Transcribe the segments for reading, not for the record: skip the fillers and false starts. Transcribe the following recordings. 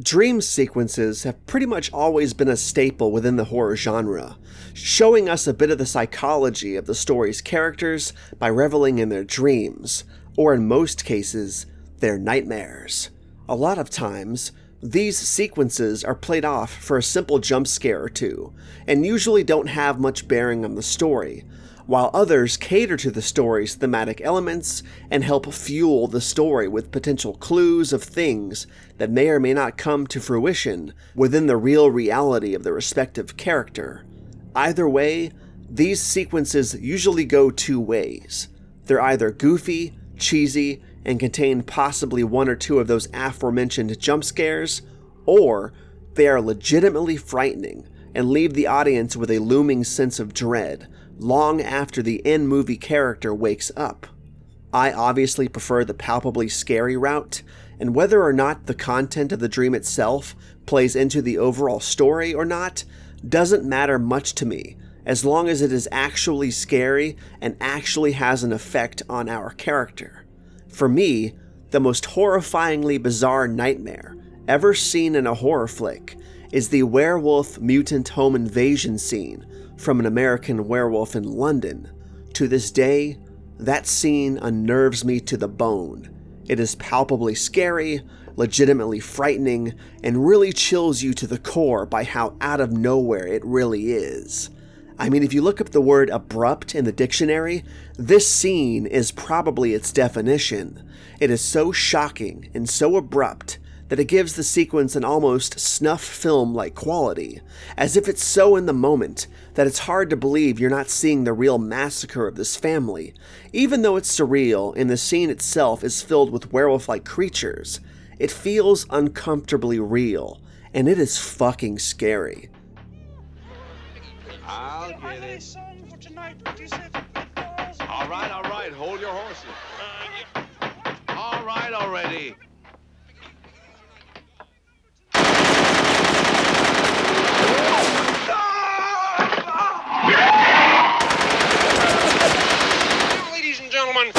Dream sequences have pretty much always been a staple within the horror genre, showing us a bit of the psychology of the story's characters by reveling in their dreams, or in most cases, their nightmares. A lot of times, these sequences are played off for a simple jump scare or two, and usually don't have much bearing on the story, while others cater to the story's thematic elements and help fuel the story with potential clues of things that may or may not come to fruition within the real reality of the respective character. Either way, these sequences usually go two ways. They're either goofy, cheesy, and contain possibly one or two of those aforementioned jump scares, or they are legitimately frightening and leave the audience with a looming sense of dread long after the in-movie character wakes up. I obviously prefer the palpably scary route, and whether or not the content of the dream itself plays into the overall story or not doesn't matter much to me, as long as it is actually scary and actually has an effect on our character. For me, the most horrifyingly bizarre nightmare ever seen in a horror flick is the werewolf mutant home invasion scene from An American Werewolf in London. To this day, that scene unnerves me to the bone. It is palpably scary, legitimately frightening, and really chills you to the core by how out of nowhere it really is. I mean, if you look up the word abrupt in the dictionary, this scene is probably its definition. It is so shocking and so abrupt that it gives the sequence an almost snuff film-like quality, as if it's so in the moment that it's hard to believe you're not seeing the real massacre of this family, even though it's surreal and the scene itself is filled with werewolf-like creatures. It feels uncomfortably real, and it is fucking scary. I'll get it. All right, hold your horses. All right already. Ladies and gentlemen.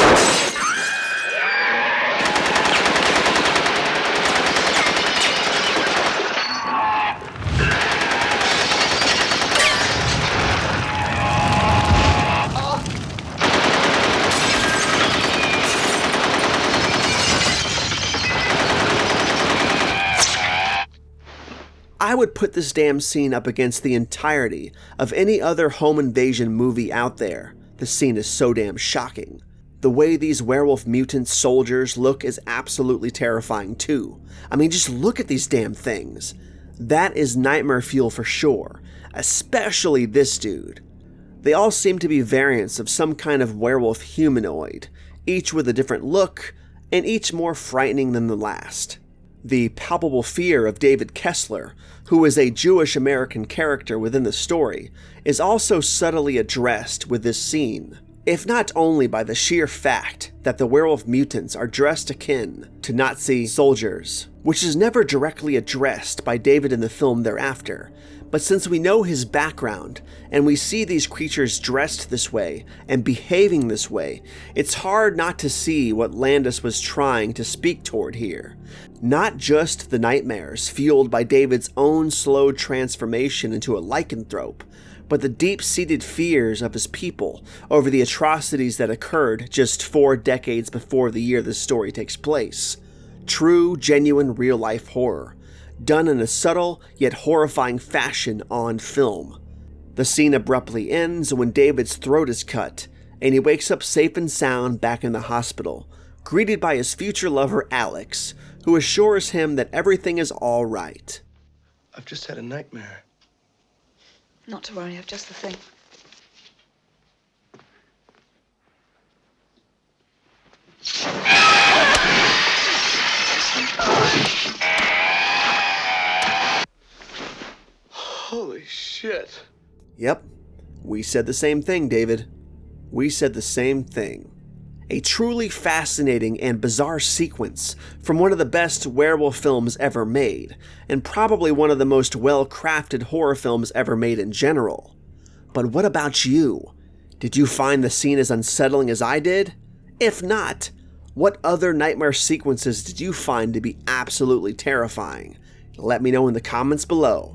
I would put this damn scene up against the entirety of any other home invasion movie out there. The scene is so damn shocking. The way these werewolf mutant soldiers look is absolutely terrifying too. I mean, just look at these damn things. That is nightmare fuel for sure, especially this dude. They all seem to be variants of some kind of werewolf humanoid, each with a different look, and each more frightening than the last. The palpable fear of David Kessler, who is a Jewish American character within the story, is also subtly addressed with this scene, if not only by the sheer fact that the werewolf mutants are dressed akin to Nazi soldiers, which is never directly addressed by David in the film thereafter, but since we know his background and we see these creatures dressed this way and behaving this way, it's hard not to see what Landis was trying to speak toward here. Not just the nightmares fueled by David's own slow transformation into a lycanthrope, but the deep-seated fears of his people over the atrocities that occurred just 4 decades before the year this story takes place. True, genuine, real-life horror, done in a subtle yet horrifying fashion on film. The scene abruptly ends when David's throat is cut, and he wakes up safe and sound back in the hospital, greeted by his future lover Alex, who assures him that everything is all right. I've just had a nightmare. Not to worry, I've just the thing. Holy shit. Yep, we said the same thing, David. We said the same thing. A truly fascinating and bizarre sequence from one of the best werewolf films ever made, and probably one of the most well-crafted horror films ever made in general. But what about you? Did you find the scene as unsettling as I did? If not, what other nightmare sequences did you find to be absolutely terrifying? Let me know in the comments below.